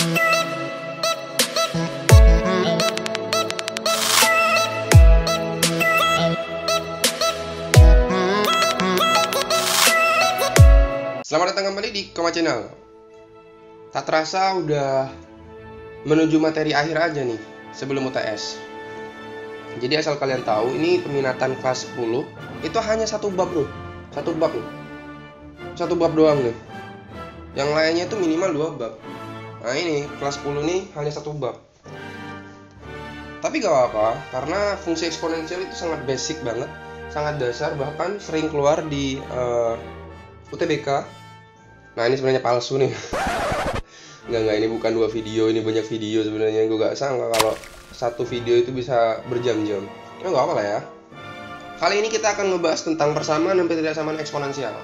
Selamat datang kembali di Koma Channel. Tak terasa udah menuju materi akhir aja nih sebelum UTS. Jadi asal kalian tahu, ini peminatan kelas 10 itu hanya satu bab loh. Satu bab loh. Satu bab doang nih. Yang lainnya itu minimal 2 bab. Nah ini kelas 10 nih hanya satu bab. Tapi gak apa-apa, karena fungsi eksponensial itu sangat basic banget, sangat dasar, bahkan sering keluar di UTBK. Nah ini sebenarnya palsu nih. Enggak, ini bukan 2 video, ini banyak video sebenarnya. Gue gak sangka kalau satu video itu bisa berjam-jam. Ya gak apa lah ya. Kali ini kita akan ngebahas tentang persamaan dan ketidaksamaan eksponensial.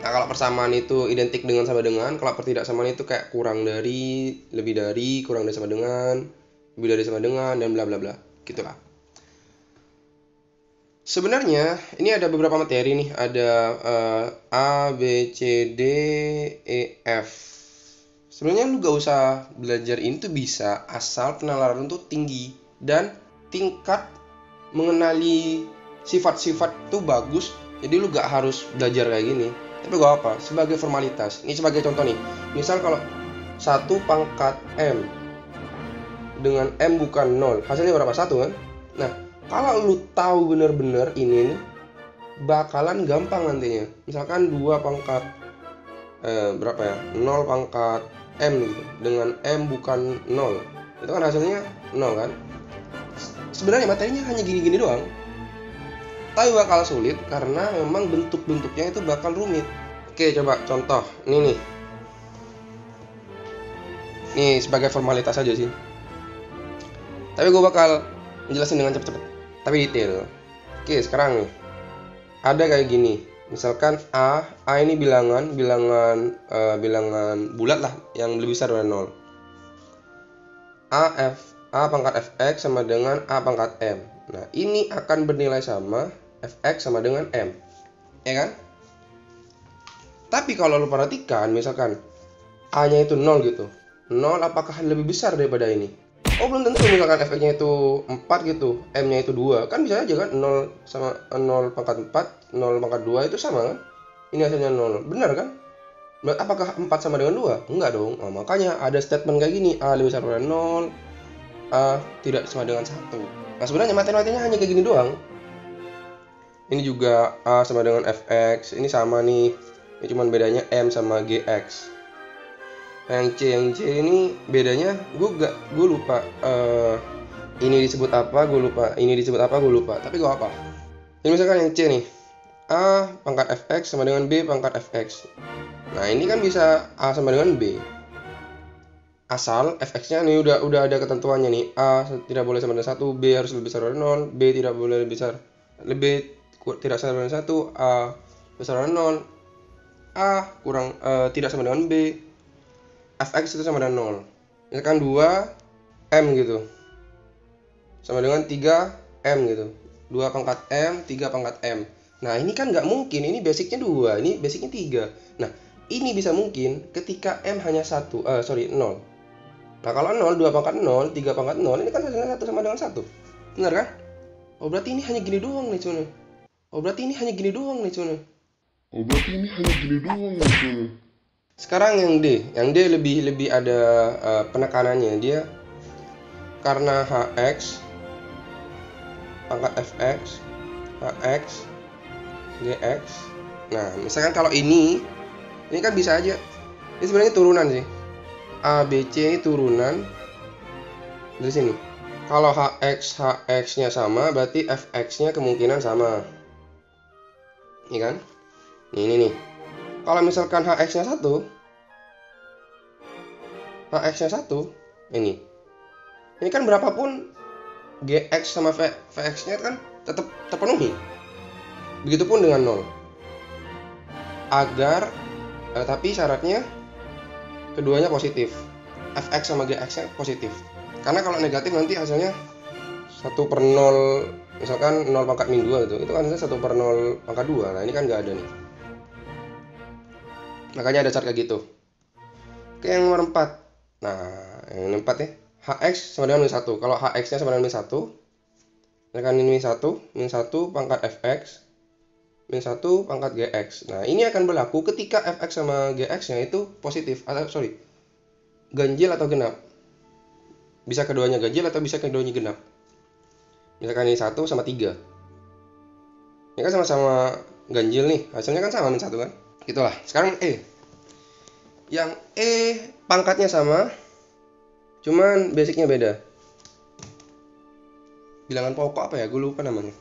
Nah kalau persamaan itu identik dengan sama dengan, kalau ketidaksamaan itu kayak kurang dari, lebih dari, kurang dari sama dengan, lebih dari sama dengan, dan bla bla bla. Gitulah. Sebenarnya ini ada beberapa materi nih, ada A, B, C, D, E, F. Sebenarnya lu gak usah belajar ini tuh bisa, asal penalaran tuh tinggi dan tingkat mengenali sifat-sifat tuh bagus. Jadi lu gak harus belajar kayak gini. Tapi gak apa, sebagai formalitas. Ini sebagai contoh nih. Misal kalau 1 pangkat M dengan M bukan 0, hasilnya berapa? 1 kan? Nah, kalau lu tahu bener-bener ini nih, bakalan gampang nantinya. Misalkan 2 pangkat berapa ya? 0 pangkat M gitu dengan M bukan 0. Itu kan hasilnya 0 kan? Sebenarnya materinya hanya gini-gini doang. Tapi bakal sulit karena memang bentuk-bentuknya itu bakal rumit. Oke, coba contoh. Ini nih. Nih sebagai formalitas aja sih. Tapi gue bakal menjelaskan dengan cepet-cepet, tapi detail. Oke, sekarang nih ada kayak gini. Misalkan A ini bilangan bulat lah yang lebih besar dari 0. A pangkat fx sama dengan A pangkat m. Nah, ini akan bernilai sama fx sama dengan m. Ya kan? Tapi kalau lu perhatikan, misalkan A-nya itu 0 gitu. 0 apakah lebih besar daripada ini? Oh belum tentu, misalkan fx-nya itu 4 gitu, m-nya itu 2. Kan bisa aja kan 0 sama 0 pangkat 4, 0 pangkat 2 itu sama kan? Ini hasilnya 0, benar kan? Apakah 4 sama dengan 2? Enggak dong. Nah, makanya ada statement kayak gini, A lebih besar dari 0, A tidak sama dengan 1. Nah sebenarnya matematikanya hanya kayak gini doang. Ini juga A sama dengan fx, ini sama nih. Ini cuman bedanya m sama gx. Yang C ini bedanya gue lupa. Ini disebut apa gue lupa, ini disebut apa gue lupa, tapi gue apa. Ini misalkan yang C nih, A pangkat fx sama dengan B pangkat fx. Nah ini kan bisa A sama dengan B, asal fx-nya nih udah ada ketentuannya nih. A tidak boleh sama dengan 1, B harus lebih besar dari 0, B tidak boleh tidak sama dengan 1, A besar dari 0, A kurang tidak sama dengan B, fx itu sama dengan 0. Misalkan 2 M gitu sama dengan 3 M gitu. 2 pangkat M, 3 pangkat M. Nah ini kan nggak mungkin, ini basicnya 2, ini basicnya 3. Nah ini bisa mungkin ketika M hanya 0. Nah kalau 0, 2 pangkat 0, 3 pangkat 0, ini kan hasilnya 1 sama dengan 1. Benar kan? Oh berarti ini hanya gini doang nih cuman. Sekarang yang D lebih ada penekanannya. Dia karena hx pangkat fx, hx, gx. Nah, misalkan kalau ini kan bisa aja. Ini sebenarnya turunan sih. A, B, C ini turunan dari sini. Kalau hx-nya sama, berarti fx-nya kemungkinan sama. Ini kan? Ini nih. Kalau misalkan hx-nya 1, ini kan berapapun gx sama vx-nya kan tetap terpenuhi. Begitupun dengan 0. Tapi syaratnya keduanya positif. Fx sama gx-nya positif. Karena kalau negatif nanti hasilnya 1/0, misalkan 0 pangkat min 2 gitu. Itu kan hasilnya 1/0 pangkat 2. Nah, ini kan nggak ada nih. Makanya ada chart kayak gitu. Oke, yang nomor 4. Nah, yang 4 ya. Hx sama dengan min 1. Kalau hx-nya sama dengan min 1, misalkan ini min 1 pangkat fx, min 1 pangkat gx. Nah, ini akan berlaku ketika fx sama gx-nya itu positif, atau ganjil atau genap. Bisa keduanya ganjil atau bisa keduanya genap. Misalkan ini 1 sama 3. Ini kan sama-sama ganjil nih, hasilnya kan sama min 1 kan. Itulah. Sekarang yang pangkatnya sama, cuman basicnya beda. Bilangan pokok apa ya, gue lupa namanya.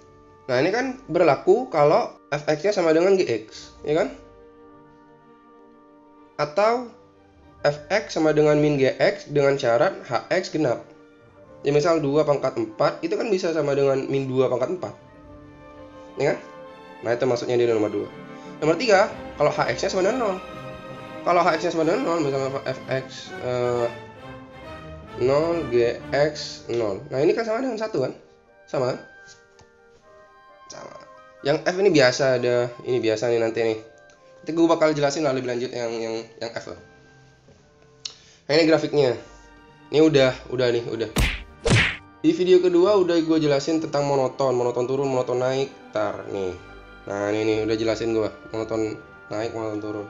Nah, ini kan berlaku kalau fx-nya sama dengan gx, ya kan? Atau fx sama dengan min gx dengan syarat hx genap. Ya misal 2 pangkat 4 itu kan bisa sama dengan min 2 pangkat 4, ya kan? Nah, itu maksudnya di nomor 2. Nomor 3, kalau hx-nya sama dengan 0. Kalau hx-nya sama dengan 0, misalnya fx 0, gx 0. Nah, ini kan sama dengan 1 kan? Sama kan? Sama. Yang f ini biasa ada, ini biasa nih nanti nih. Nanti gue bakal jelasin lebih lanjut yang f. Nah, ini grafiknya. Ini udah. Di video kedua udah gue jelasin tentang monoton turun, monoton naik. Nih. Nah, ini udah jelasin gue monoton naik, monoton turun.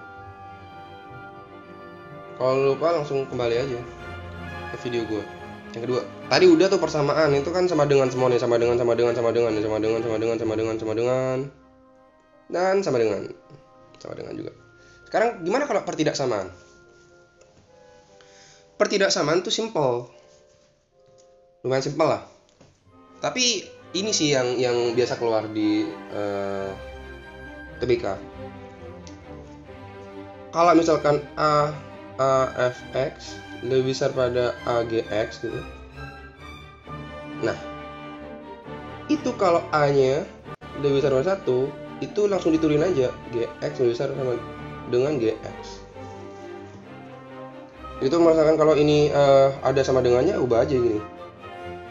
Kalau lupa langsung kembali aja ke video gue yang kedua. Tadi udah tuh persamaan, itu kan sama dengan semua nih, sama dengan dan sama dengan juga. Sekarang gimana kalau pertidaksamaan? Pertidaksamaan tuh simple, lumayan simple lah. Tapi ini sih yang biasa keluar di TBK. Kalau misalkan AFX lebih besar pada AGX gitu. Nah, itu kalau A-nya lebih besar pada 1, itu langsung diturunin aja, GX lebih besar sama dengan GX. Itu misalkan kalau ini ada sama dengannya, ubah aja gini.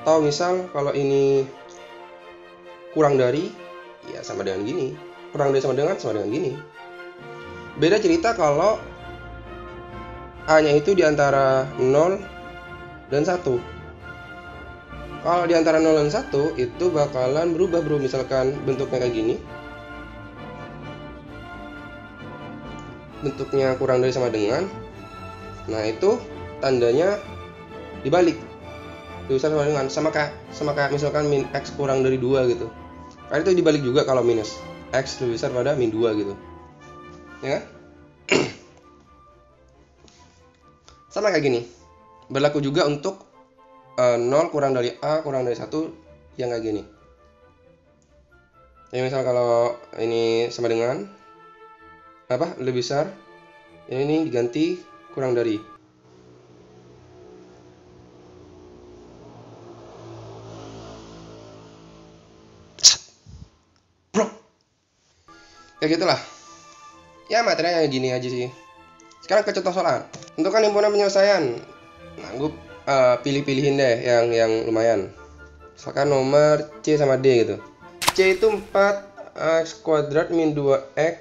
Atau misal kalau ini kurang dari, ya sama dengan gini. Kurang dari sama dengan gini. Beda cerita kalau A-nya itu di antara 0 dan 1. Kalau di antara 0 dan 1 itu bakalan berubah bro. Misalkan bentuknya kayak gini. Bentuknya kurang dari sama dengan. Nah, itu tandanya dibalik. Lebih besar sama dengan, sama kayak misalkan min x kurang dari 2 gitu. Karena itu dibalik juga kalau minus. X lebih besar pada min 2 gitu. Ya kan? Sama kayak gini. Berlaku juga untuk 0 kurang dari A kurang dari 1 yang kayak gini. Jadi misal kalau ini sama dengan lebih besar, ini diganti kurang dari. Bro. Ya gitulah. Ya materinya gini aja sih. Sekarang ke contoh soal. Tentukan himpunan penyelesaian. Nah, gue pilih-pilihin deh yang lumayan. Misalkan nomor C sama D gitu. C itu 4x kuadrat min 2x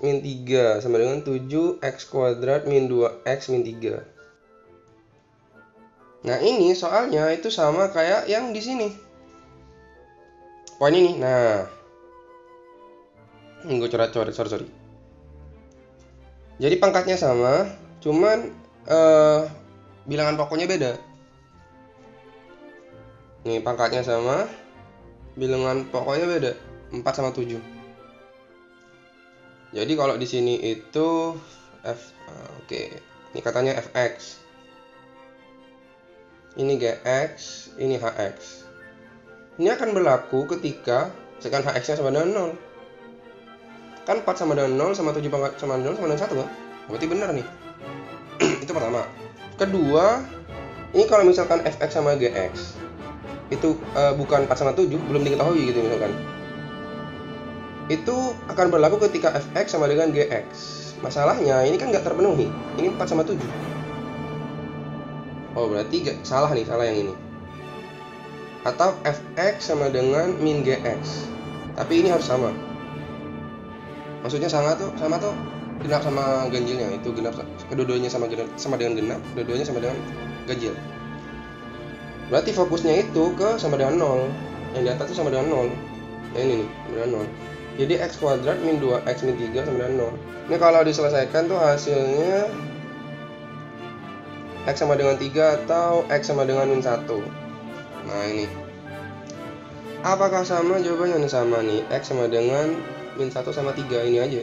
min 3 sama dengan 7x kuadrat min 2x min 3. Nah, ini soalnya itu sama kayak yang di sini. Poin ini. Nah, gue coret, sorry. Jadi pangkatnya sama, cuman bilangan pokoknya beda. Nih, pangkatnya sama, bilangan pokoknya beda, 4 sama 7. Jadi kalau di sini itu oke. Ini katanya fx. Ini gx, ini hx. Ini akan berlaku ketika misalkan hx-nya sama dengan 0. Kan 4 sama dengan 0 sama 7 pangkat sama 0 sama dengan 1 kan? Berarti benar nih. Itu pertama. Kedua, ini kalau misalkan fx sama gx itu bukan 4 sama 7, belum diketahui gitu misalkan. Itu akan berlaku ketika fx sama dengan gx. Masalahnya ini kan nggak terpenuhi. Ini 4 sama 7. Oh, berarti salah yang ini. Atau fx sama dengan min gx. Tapi ini harus sama. Maksudnya sama tuh genap sama ganjilnya, itu genap kedua-duanya sama dengan genap, kedua-duanya sama dengan ganjil. Berarti fokusnya itu ke sama dengan 0. Yang di atas itu sama dengan 0. Yang ini nih, sama dengan 0. Jadi x kuadrat min 2x min 3 sama dengan 0. Ini kalau diselesaikan tuh hasilnya x sama dengan 3 atau x sama dengan min 1. Nah ini, apakah sama? Jawabannya sama nih, x sama dengan min 1 sama 3, ini aja.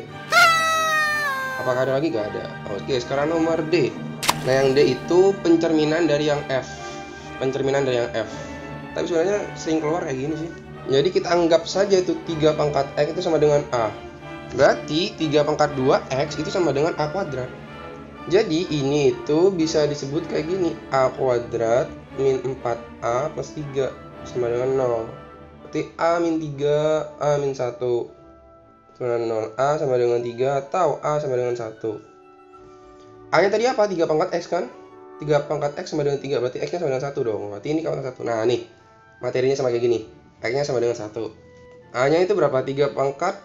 Apakah ada lagi? Gak ada. Oke, sekarang nomor D. Nah yang D itu pencerminan dari yang F. Pencerminan dari yang F. Tapi sebenarnya sering keluar kayak gini sih. Jadi kita anggap saja itu 3 pangkat X itu sama dengan A. Berarti 3 pangkat 2X itu sama dengan A kuadrat. Jadi ini itu bisa disebut kayak gini, A kuadrat min 4A plus 3 sama dengan 0. Berarti A min 3, A min 1 sama dengan 0. A sama dengan 3 atau A sama dengan 1. A nya tadi apa? 3 pangkat X kan? 3 pangkat X sama dengan 3, berarti X nya sama dengan 1 dong. Berarti ini pangkat 1. Nah nih, materinya sama kayak gini, X nya sama dengan 1. A nya itu berapa? 3 pangkat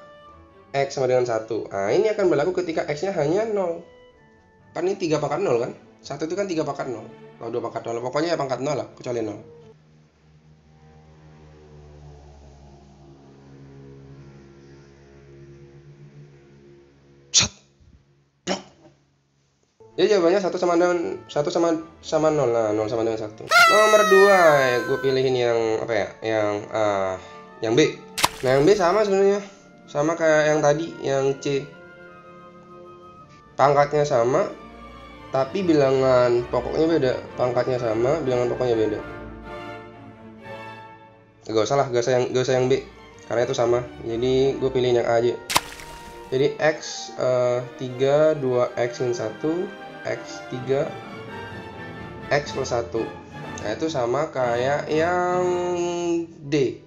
X sama dengan 1. Nah ini akan berlaku ketika X nya hanya 0. Kan ini 3 pangkat 0 kan? 1 itu kan 3 pangkat 0. Kalau 2 pangkat 0, pokoknya ya pangkat 0 lah, kecuali 0. Jadi jawabannya 1 sama 0 Nah, 0 sama dengan 1. Nomor 2, gue pilihin yang apa ya? Yang B. Nah, yang B sama sebenarnya. Sama kayak yang tadi, yang C. Pangkatnya sama, tapi bilangan pokoknya beda. Pangkatnya sama, bilangan pokoknya beda. Gak usah yang B, karena itu sama. Jadi gue pilihin yang A aja. Jadi X 3 2X min 1 X 3 X plus 1. Nah itu sama kayak yang D.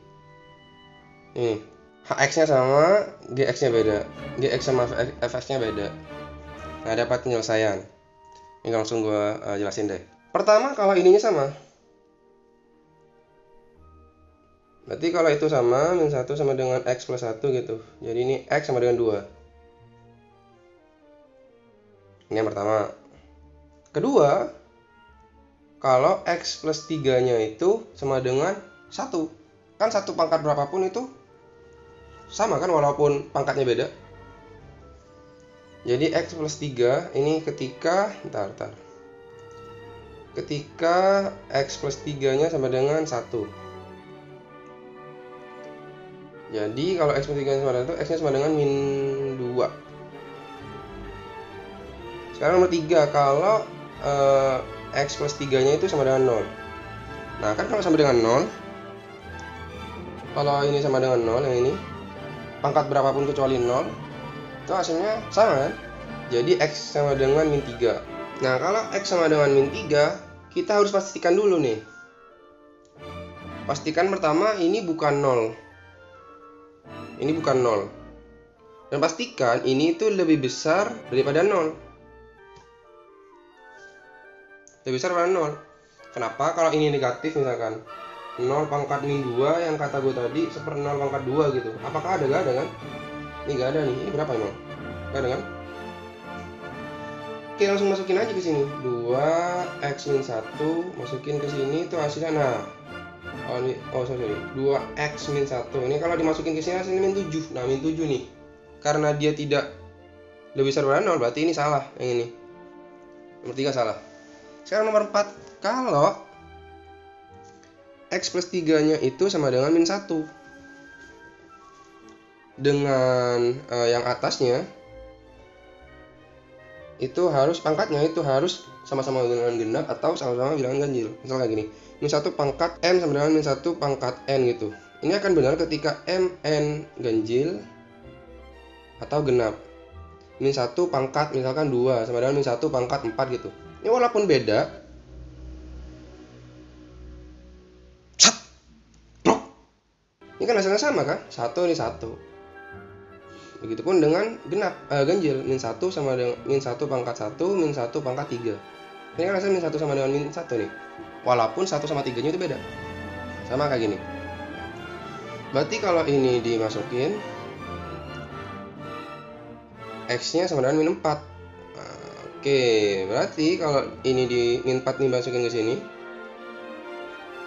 Ini HX nya sama, GX nya beda. GX sama FX nya beda. Nah dapat penyelesaian. Ini langsung gue jelasin deh. Pertama kalau ininya sama, berarti kalau itu sama, min 1 sama dengan X plus 1 gitu. Jadi ini X sama dengan 2. Ini yang pertama. Kedua, kalau X plus 3 nya itu sama dengan 1. Kan 1 pangkat berapapun itu sama kan, walaupun pangkatnya beda. Jadi X plus 3 ini ketika ketika X plus 3 nya sama dengan 1. Jadi kalau X plus 3 nya sama dengan 1, X nya sama dengan min 2. Sekarang nomor 3, kalau X plus 3 nya itu sama dengan 0. Nah kan kalau sama dengan 0, kalau ini sama dengan 0, yang ini pangkat berapapun kecuali 0, itu hasilnya sama kan? Jadi X sama dengan min 3. Nah kalau X sama dengan min 3, kita harus pastikan dulu nih. Pastikan pertama ini bukan 0. Ini bukan 0. Dan pastikan ini itu lebih besar daripada 0. Lebih besar daripada 0. Kenapa? Kalau ini negatif misalkan 0 pangkat min 2 yang kata gue tadi 1/0 pangkat 2 gitu. Apakah ada? Gak ada kan? Ini gak ada nih. Ini berapa emang? Gak ada kan? Oke, langsung masukin aja ke sini. 2x min 1 masukin ke sini itu hasilnya. Nah, sorry. 2x min 1. Ini kalau dimasukin ke sini hasilnya min 7. Nah, min 7 nih. Karena dia tidak lebih besar daripada 0, berarti ini salah yang ini. Nomor 3 salah. Sekarang nomor 4, kalau X plus 3 nya itu sama dengan min 1, dengan yang atasnya itu harus pangkatnya itu harus sama-sama dengan genap atau sama-sama bilangan ganjil. Misalnya kayak gini, min 1 pangkat M sama dengan min 1 pangkat N gitu. Ini akan benar ketika M, N ganjil atau genap. Min 1 pangkat misalkan 2 sama dengan min 1 pangkat 4 gitu. Ini walaupun beda, ini kan hasilnya sama kan? 1 ini 1. Begitupun dengan genap, ganjil, min 1 sama dengan min 1 pangkat 1, min 1 pangkat 3. Ini kan hasilnya min 1 sama dengan min 1 nih. Walaupun 1 sama 3 nya itu beda. Sama kayak gini. Berarti kalau ini dimasukin, X nya sama dengan min 4. Nah, oke, berarti kalau ini di min 4 nih masukin ke sini,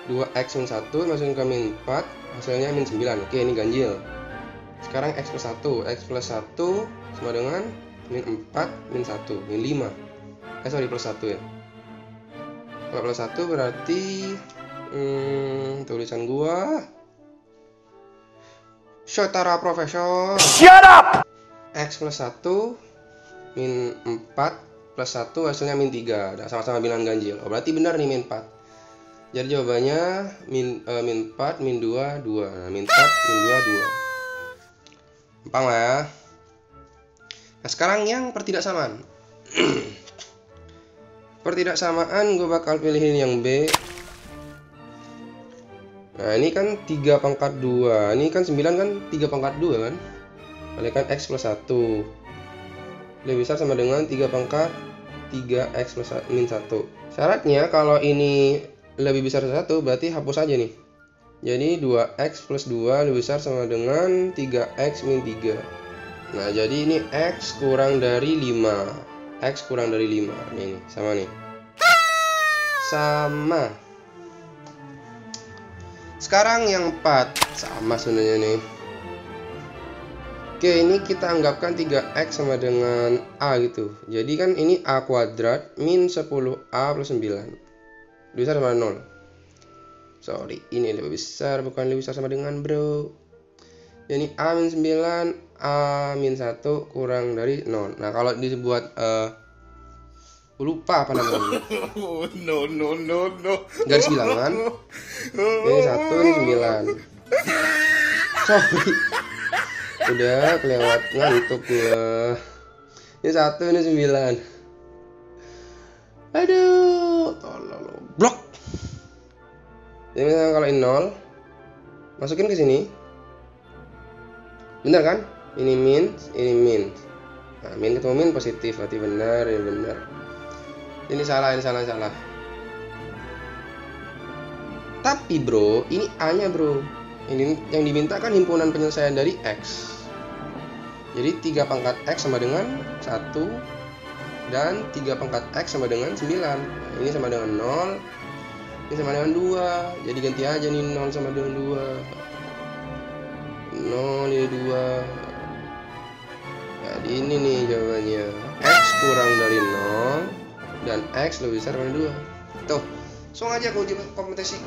2x min 1 masukin ke min 4, hasilnya min 9. Oke, ini ganjil. Sekarang x plus 1 sama dengan min 4 min 1 min 5. Sorry, plus 1 ya. Kalau plus 1 berarti tulisan gua Shotara Profesor. Shut up. X plus 1 min 4 plus 1 hasilnya min 3. Nah, sama-sama bilangan ganjil. Oh, berarti benar nih min 4. Jadi jawabannya min 4 min 2 2. Nah, min 4 min 2 2. Gampang lah ya. Nah, sekarang yang pertidaksamaan. Pertidaksamaan gue bakal pilihin yang B. Nah, ini kan 3 pangkat 2. Ini kan 9 kan 3 pangkat 2 kan. Kalikan X plus 1 lebih besar sama dengan 3 pangkat 3X plus min 1. Syaratnya kalau ini lebih besar dari 1 berarti hapus aja nih. Jadi 2X plus 2 lebih besar sama dengan 3X min 3. Nah, jadi ini X kurang dari 5. X kurang dari 5. Ini sama nih. Sama. Sekarang yang 4. Sama sebenarnya nih. Oke, ini kita anggapkan 3X sama dengan A gitu. Jadi kan ini A kuadrat min 10A plus 9. Lebih besar sama 0. Sorry, ini lebih besar, bukan lebih besar sama dengan, bro. Jadi A min 9, A min 1 kurang dari 0. Nah, kalau dibuat lupa apa namanya. No. Garis bilangan. Ini 1, ini 9. Sorry. Udah kelewat ngantuk gua. Ini 1, ini 9. Aduh, tolol blok. Jadi misalnya kalau ini 0, masukin ke sini. Benar kan? Ini min, ini min. Nah, min ketemu min positif, berarti benar, ini benar. Ini salah, ini salah, ini salah. Tapi bro, ini A-nya bro. Ini yang diminta kan himpunan penyelesaian dari X. Jadi 3 pangkat X sama dengan 1 dan 3 pangkat X sama dengan 9. Nah, ini sama dengan 0, ini sama dengan 2. Jadi ganti aja nih 0 sama dengan 2. 0 ini 2. Jadi ini nih jawabannya. X kurang dari 0 dan X lebih besar dari 2. Tuh, langsung aja aku uji kompetisi.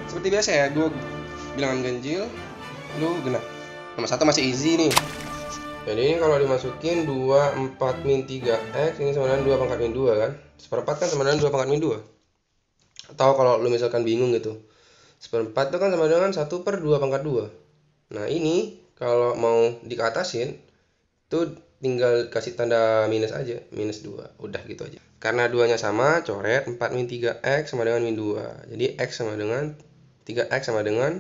Seperti biasa ya, 2 bilangan ganjil, lu genap. Nomor 1 masih easy nih. Jadi ini kalau dimasukin 2, 4, min 3X, ini sama dengan 2 pangkat min 2 kan. 1/4 kan sama dengan 2 pangkat min 2. Atau kalau lu misalkan bingung gitu, 1/4 itu kan sama dengan 1/2 pangkat 2. Nah, ini kalau mau dikatasin tuh tinggal kasih tanda minus aja, minus 2. Udah gitu aja. Karena 2-nya sama, coret 4 min 3X sama dengan min 2. Jadi X sama dengan 3X sama dengan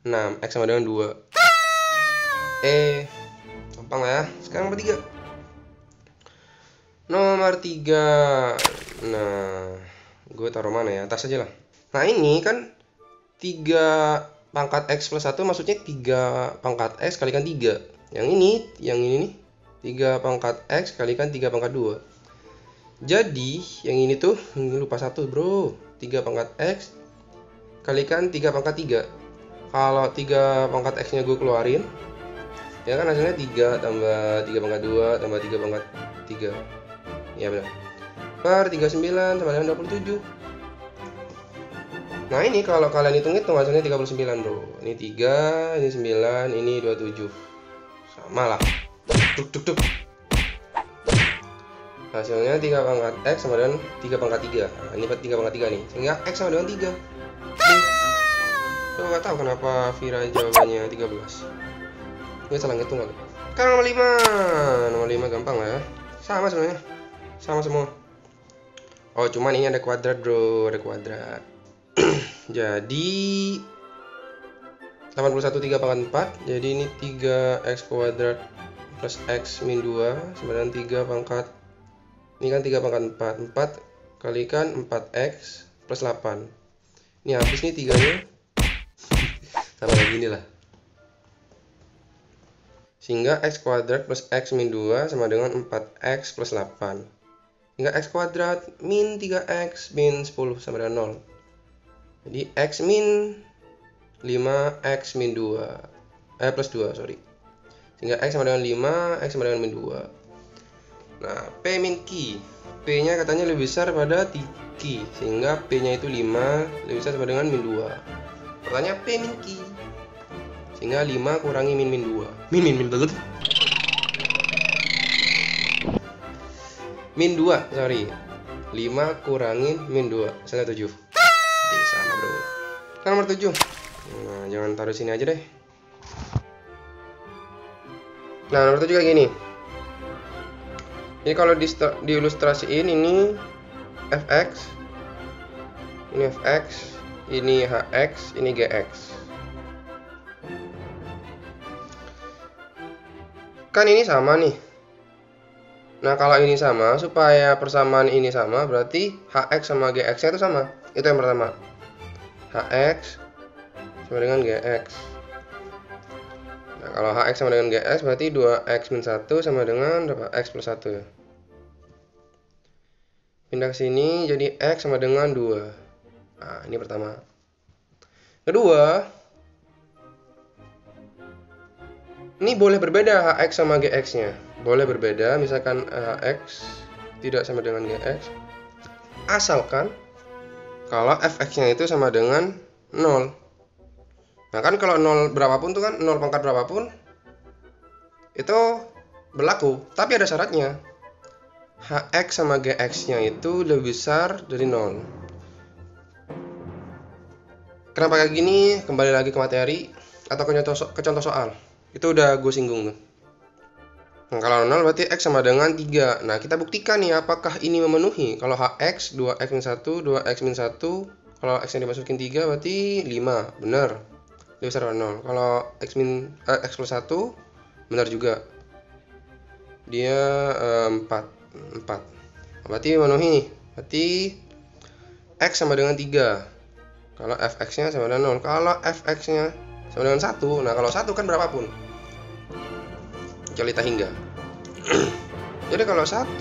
6, X sama dengan 2. Gampang lah ya. Sekarang nomor 3. Nomor 3. Nah, gue taruh mana ya? Atas aja lah. Nah, ini kan 3 pangkat X plus 1 maksudnya 3 pangkat X kalikan 3. Yang ini nih 3 pangkat X kalikan 3 pangkat 2. Jadi yang ini tuh, ini lupa 1 bro. 3 pangkat X kalikan 3 pangkat 3. Kalau 3 pangkat X nya gue keluarin, ya kan hasilnya 3 tambah 3 pangkat 2 tambah 3 pangkat 3. Ya benar. Per 39 sama dengan 27. Nah, ini kalau kalian hitung-hitung hasilnya 39 bro. Ini 3, ini 9, ini 27. Sama lah. Tuk. Hasilnya 3 pangkat X sama dengan 3 pangkat 3. Nah, ini 3 pangkat 3 nih. Sehingga X sama dengan 3. Gue gak tahu kenapa Vira jawabannya 13. Gue salah ngitung kali. Sekarang nomor 5. Nomor 5 gampang lah ya. Sama sebenarnya. Sama semua. Oh, cuman ini ada kuadrat bro. Ada kuadrat. Jadi 81 3 pangkat 4. Jadi ini 3x kuadrat plus x min 2 sama dengan 3 pangkat. Ini kan 3 pangkat 4. 4 kalikan 4x plus 8. Ini habis nih 3 nya. Sama kayak gini lah. Sehingga x kuadrat plus x min 2 sama dengan 4x plus 8. Sehingga x kuadrat min 3x min 10 sama dengan 0. Jadi x min 5x min 2 plus 2, sorry. Sehingga x sama dengan 5, x sama dengan min 2. Nah, P min Q. P-nya katanya lebih besar pada Q. Sehingga P-nya itu 5 lebih besar sama dengan min 2. Pertanyaan P min Q. Sehingga 5 kurangi min 2. Min 2, sorry. 5 kurangi min 2. Saya 7. Jadi sama, bro. Kan nomor 7. Nah, jangan taruh sini aja deh. Nah, nomor 7 kayak gini. Jadi kalau diilustrasiin ini fx, ini fx, ini hx, ini gx. Kan ini sama nih. Nah, kalau ini sama, supaya persamaan ini sama, berarti hx sama gx-nya itu sama. Itu yang pertama. Hx sama dengan gx. Nah, kalau hx sama dengan gx, berarti 2x min 1 sama dengan berapa? X plus 1 ya. Pindah ke sini, jadi x sama dengan 2. Nah, ini pertama. Kedua, ini boleh berbeda hx sama gx-nya. Boleh berbeda, misalkan hx tidak sama dengan gx. Asalkan kalau fx-nya itu sama dengan 0. Nah, kan kalau 0 berapapun tuh kan 0 pangkat berapapun itu berlaku, tapi ada syaratnya. Hx sama gx-nya itu lebih besar dari 0. Kenapa kayak gini? Kembali lagi ke materi atau ke contoh soal. Itu udah gue singgung tuh. Nah, kalau 0 berarti x sama dengan 3. Nah, kita buktikan nih apakah ini memenuhi. Kalau hx 2x min 1, 2x min 1, kalau x yang dimasukin 3 berarti 5. Benar. Lebih besar dari 0. Kalau x plus 1 benar juga. Dia 4. Berarti memenuhi nih. Berarti x sama dengan 3. Kalau fx-nya sama dengan 0. Kalau fx-nya sama dengan 1. Nah, kalau 1 kan berapapun. Kecuali tak hingga. Jadi kalau 1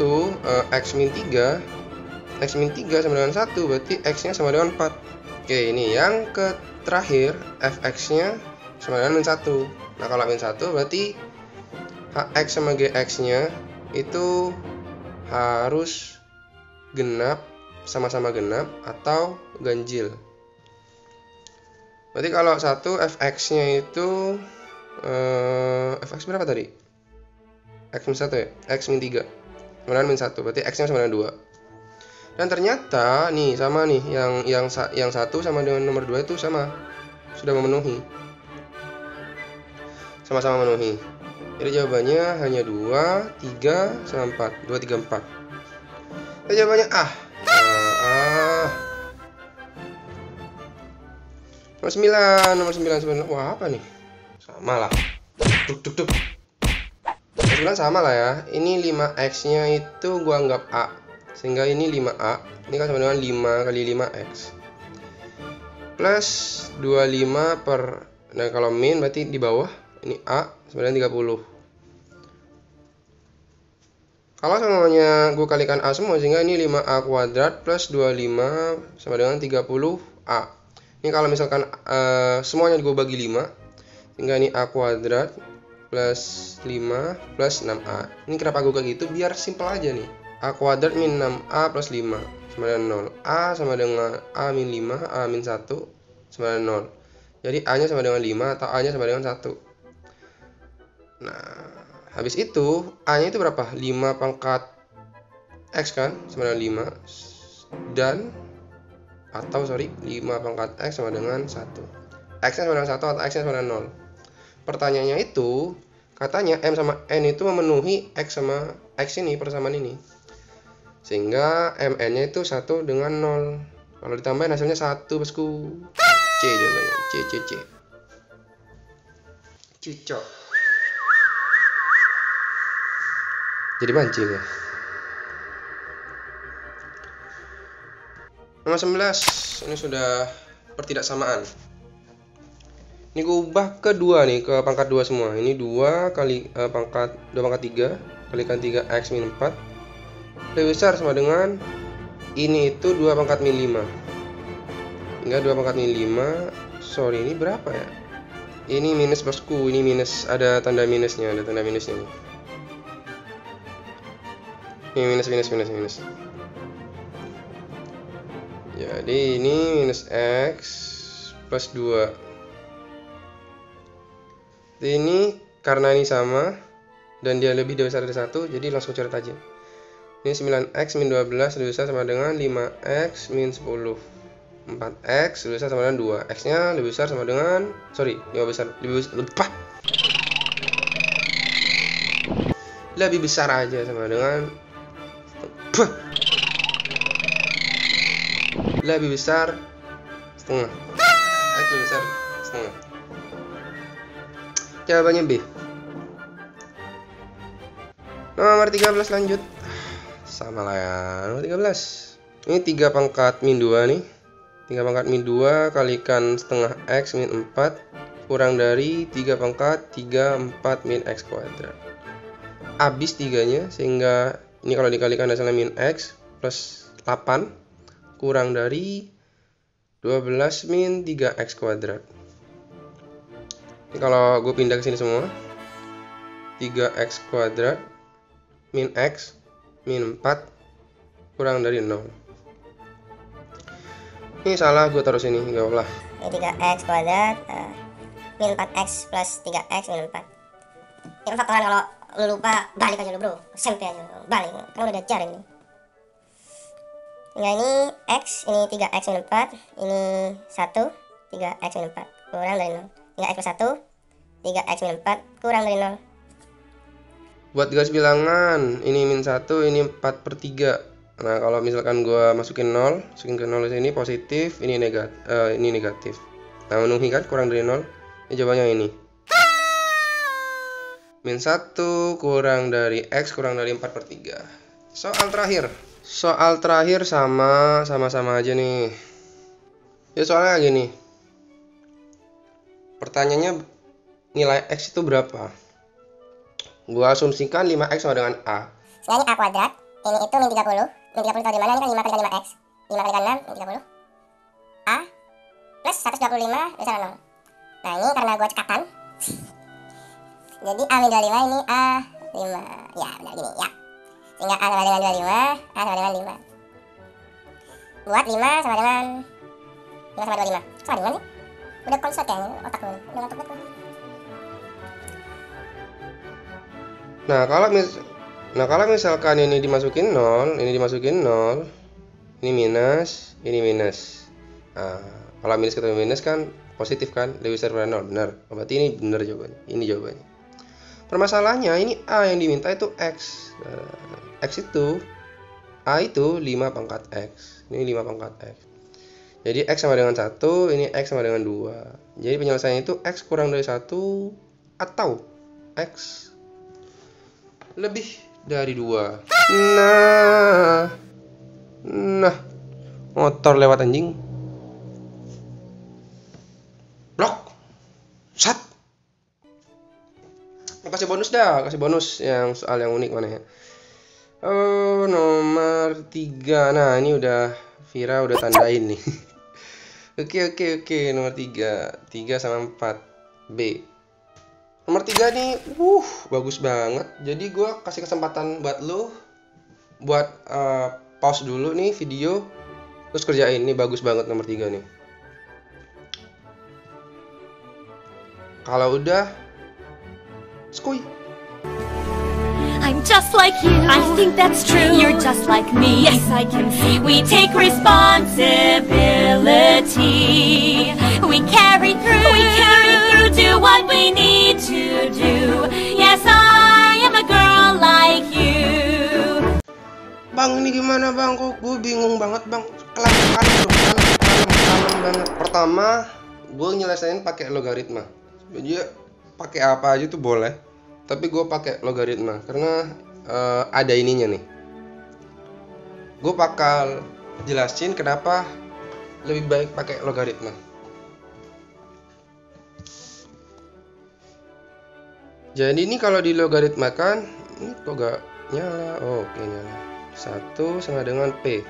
x min 3 sama dengan 1 berarti x-nya sama dengan 4. Oke, ini yang terakhir fx-nya sama dengan min 1. Nah, kalau min 1 berarti hx sama gx-nya itu harus genap, sama-sama genap atau ganjil. Berarti kalau 1 fx-nya itu fx berapa tadi? X min 1 ya? X min 3 kemudian min 1, berarti x-nya sama dengan 2. Dan ternyata nih sama nih, yang 1 sama dengan nomor 2 itu sama, sudah memenuhi, sama-sama memenuhi. Jadi jawabannya hanya 2, 3, sama 4. 2, 3, 4. Jadi jawabannya nomor 9. Wah, apa nih? Sama lah. Duk. 9 sama lah ya. Ini 5x-nya itu gua anggap A. Sehingga ini 5A. Ini kan sama dengan 5 kali 5x. Plus 25 per... Nah, kalau min berarti di bawah. Ini A sama dengan 30. Kalau semuanya gue kalikan A semua, sehingga ini 5A kuadrat plus 25 sama dengan 30A. Ini kalau misalkan semuanya gue bagi 5, sehingga ini A kuadrat plus 5 plus 6A. Ini kenapa gue kayak gitu? Biar simpel aja nih. A kuadrat min 6A plus 5 sama dengan 0. A sama dengan A min 5, A min 1 sama dengan 0. Jadi A nya sama dengan 5 atau A nya sama dengan 1. Nah, habis itu A nya itu berapa? 5 pangkat X kan? Sama dengan 5. Dan 5 pangkat X sama dengan 1. X nya sama dengan 1 atau X nya sama dengan 0. Pertanyaannya itu, katanya M sama N itu memenuhi X sama X ini, persamaan ini. Sehingga MN-nya itu 1 dengan 0. Kalau ditambahin hasilnya 1, bosku. C jawabannya. C. Cicok. Jadi banci ya. Nomor 11. Ini sudah pertidaksamaan. Ini gue ubah ke 2 nih, ke pangkat 2 semua. Ini 2 kali pangkat 3 kalikan 3x min 4 lebih besar sama dengan ini itu 2 pangkat min 5. Hingga 2 pangkat min 5. Sorry, ini berapa ya? Ini minus bosku, ini minus, ada tanda minusnya, nih. Ini minus. Jadi ini minus x plus 2. Ini karena ini sama dan dia lebih besar dari 1, jadi langsung coret aja. Ini 9x min 12 lebih besar sama dengan 5x min 10. 4x lebih besar sama dengan 2. X nya lebih besar sama dengan, lebih besar aja sama dengan lebih besar setengah. X lebih besar setengah. Jawabannya B. Nomor 13 lanjut. Sama lah ya, nomor 13. Ini 3 pangkat min 2 nih. 3 pangkat min 2 kalikan setengah x min 4 kurang dari 3 pangkat 34 min x kuadrat. Habis 3-nya, sehingga ini kalau dikalikan hasilnya min x plus 8 kurang dari 12 min 3x kuadrat. Ini kalau gue pindah ke sini semua, 3x kuadrat min x min 4 kurang dari 0. Ini salah, gue taruh sini, enggak apa-apa. Ini 3x kuadrat min 4x plus 3x min 4. Ini faktoran, kalau lu lupa balik aja lu bro, SMP aja balik, kan udah diajarin nih. Nah ini x, ini 3x min 4, ini 1, 3x min 4 kurang dari 0. 3x plus 1, 3x min 4 kurang dari 0. Buat garis bilangan, ini min 1, ini 4/3. Nah kalau misalkan gua masukin ke 0 ini positif, ini negatif. Nah memenuhi kan, kurang dari 0. Ini jawabannya ini. Min 1 kurang dari x kurang dari 4/3. Soal terakhir sama aja nih. Ya soalnya gini. Pertanyaannya nilai x itu berapa? Gua asumsikan 5x sama dengan a. Sebenarnya a kuadrat, ini itu min 30. Min 30 tahu di mana? Ini kan 5 kali 5x. 5 kali 6 min 30. A plus 125 bisa 0. Nah, ini karena gua cekatan. Jadi a min 25 ini a 5. Ya, benar gini, ya. Sehingga a sama dengan 25, a sama dengan 5. Buat 5 sama dengan 5 sama 25. Sama dengan sih? Udah konsep ya, otak lu. Udah ngantuk betul. Nah, kalau misalkan ini dimasukin 0, ini minus, ini minus. Nah, kalau minus ketemu minus kan positif kan, lebih besar dari 0, benar. Berarti ini benar jawabannya. Ini jawabannya. Permasalahannya ini a yang diminta itu x. X itu a itu 5 pangkat x. Ini 5 pangkat x. Jadi x sama dengan 1, ini x sama dengan 2. Jadi penyelesaiannya itu x kurang dari 1 atau x lebih dari 2. Nah, motor lewat anjing. Blok. Sat. Kasih bonus yang soal yang unik mana ya? Oh, nomor 3. Nah, ini udah Vira udah tandain nih. Oke, nomor 3. 3 sama 4. B. Nomor 3 nih, bagus banget. Jadi gue kasih kesempatan buat lo buat pause dulu nih video, terus kerjain. Ini bagus banget nomor 3 nih. Kalau udah, skuy. I'm just like you. I think that's true. You're just like me. Yes, I can see. We take responsibility. We carry through. Do what we need to do. Yes, I am a girl like you. Bang, ini gimana bang? Kok gue bingung banget bang. Kalem banget. Pertama, gue nyelesain pakai logaritma. Jadi pakai apa aja tuh boleh. Tapi gue pakai logaritma karena ada ininya nih. Gue bakal jelasin kenapa lebih baik pakai logaritma. Jadi ini kalau dilogaritmakan, ini kok gak nyala? Oh, oke, nyala. 1 sama dengan P.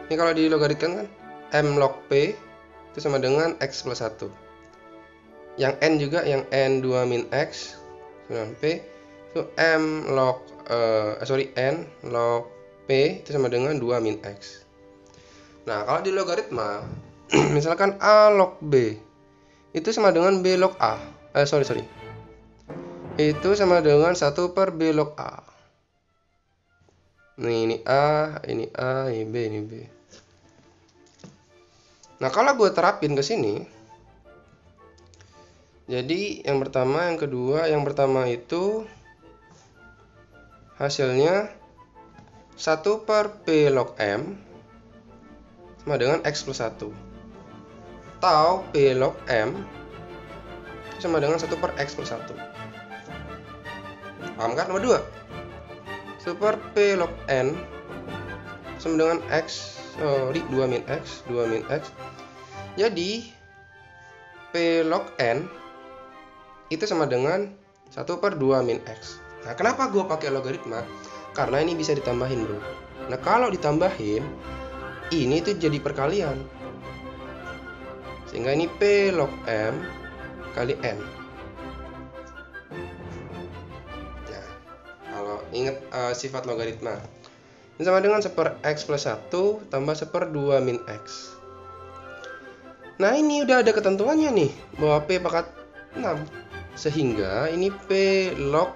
Ini kalau dilogaritkan kan M log P itu sama dengan X plus 1. Yang N juga, yang N 2 min X dengan P itu M log N log P itu sama dengan 2 min X. Nah, kalau di logaritma misalkan A log B itu sama dengan B log A. Itu sama dengan 1 per B log A. Nih, ini A, ini A, ini B, ini B. Nah, kalau gue terapin ke sini, jadi yang pertama, yang kedua, yang pertama itu hasilnya 1 per P log M sama dengan X plus 1. Atau P log M sama dengan 1 per X plus 1. Paham kan? Nomor 2. 1 per P log N sama dengan X, 2 min X, 2 min X. Jadi P log N itu sama dengan 1 per 2 min X. Nah, kenapa gue pakai logaritma? Karena ini bisa ditambahin, bro. Nah, kalau ditambahin, ini tuh jadi perkalian. Sehingga ini P log M kali N. Nah, kalau ingat sifat logaritma, ini sama dengan 1 per X plus 1 tambah 1 per 2 min X. Nah, ini udah ada ketentuannya nih, bahwa P pangkat 6. Sehingga ini P log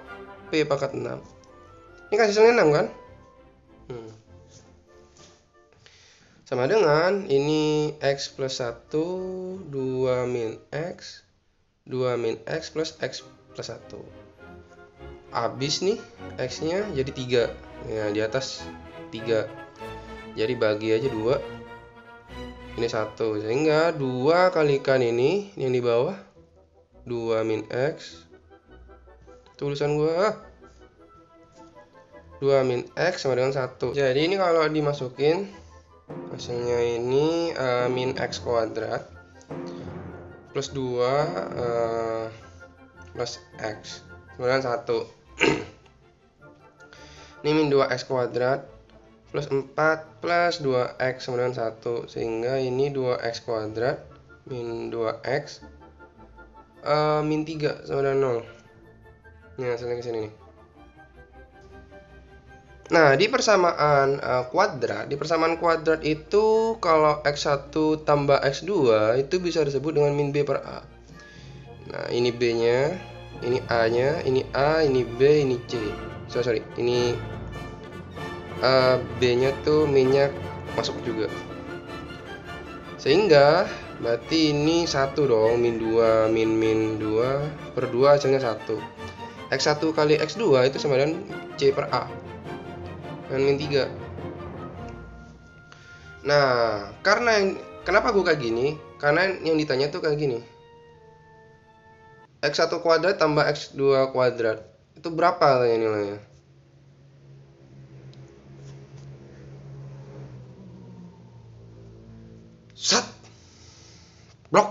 P pangkat 6. Ini kan hasilnya 6 kan? Sama dengan ini X plus 1, 2 min X, 2 min X plus X plus 1. Habis nih, X-nya jadi 3. Ya, di atas 3. Jadi bagi aja 2. Ini 1, sehingga 2 kalikan ini yang di bawah 2 min X, tulisan gua 2 min X sama dengan 1. Jadi ini kalau dimasukin hasilnya ini min X kuadrat plus 2 plus X sama dengan 1. Ini min 2X kuadrat plus 4 plus 2X sama dengan 1, sehingga ini 2X kuadrat min 2X min 3 sama dengan 0. Ini hasilnya kesini nih. Nah, di persamaan kuadrat itu kalau X1 tambah X2 itu bisa disebut dengan min B per A. Nah, ini B-nya, ini A-nya, ini A, ini B, ini C. Ini B-nya tuh min-nya masuk juga. Sehingga berarti ini 1 dong, min 2, min 2 per 2 hasilnya 1. X1 kali X2 itu sama dengan C per A. Dan min 3. Nah, kenapa gue kayak gini? Karena yang ditanya tuh kayak gini. X1 kuadrat tambah X2 kuadrat itu berapa katanya nilainya? Blok.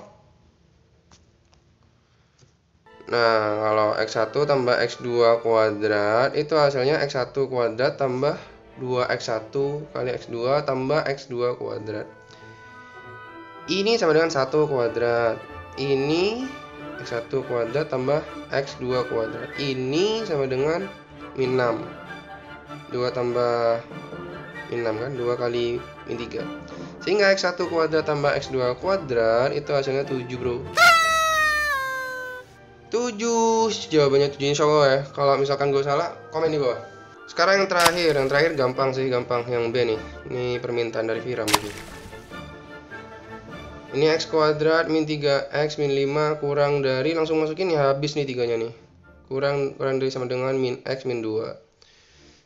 Nah, kalau X1 tambah X2 kuadrat itu hasilnya X1 kuadrat tambah 2X1 kali X2 tambah X2 kuadrat. Ini sama dengan 1 kuadrat. Ini X1 kuadrat tambah X2 kuadrat. Ini sama dengan min 6. 2 tambah min 6 kan? 2 kali min 3. Sehingga X1 kuadrat tambah X2 kuadrat itu hasilnya 7, bro. 7, jawabannya 7 insya Allah ya. Kalau misalkan gue salah, komen di bawah. Sekarang yang terakhir gampang sih, gampang yang B nih. Ini permintaan dari Vira mungkin. Ini X kuadrat min 3X min 5 kurang dari, langsung masukin ya, habis nih 3-nya nih. Kurang dari sama dengan min X min 2.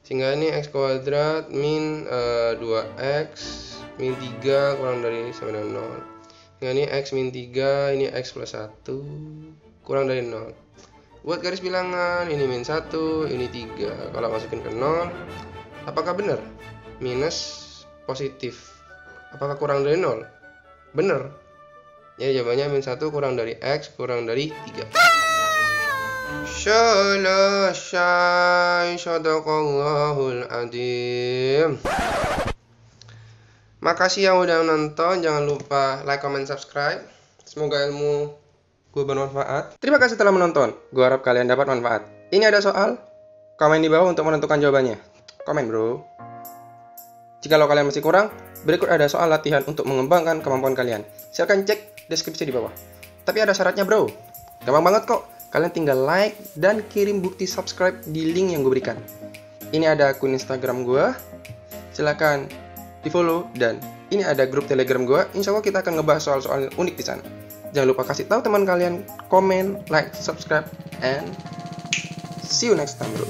Sehingga ini X kuadrat min 2X min 3 kurang dari sama dengan 0. Sehingga ini X min 3, ini X plus 1 kurang dari 0. Buat garis bilangan, ini min 1, ini 3. Kalau masukin ke 0, apakah benar? Minus positif. Apakah kurang dari 0? Benar. Ya, jawabannya min 1 kurang dari X kurang dari 3. Selesai. Shadaqallahul adzim. Makasih yang udah nonton. Jangan lupa like, comment, subscribe. Semoga ilmu gue bermanfaat. Terima kasih telah menonton. Gue harap kalian dapat manfaat. Ini ada soal. Komen di bawah untuk menentukan jawabannya. Komen bro. Jikalau kalian masih kurang, berikut ada soal latihan untuk mengembangkan kemampuan kalian. Silahkan cek deskripsi di bawah. Tapi ada syaratnya bro. Gampang banget kok. Kalian tinggal like dan kirim bukti subscribe di link yang gue berikan. Ini ada akun Instagram gue. Silahkan di follow, dan ini ada grup Telegram gue. Insya Allah kita akan ngebahas soal-soal unik di sana. Jangan lupa kasih tahu teman kalian, komen, like, subscribe, and see you next time bro.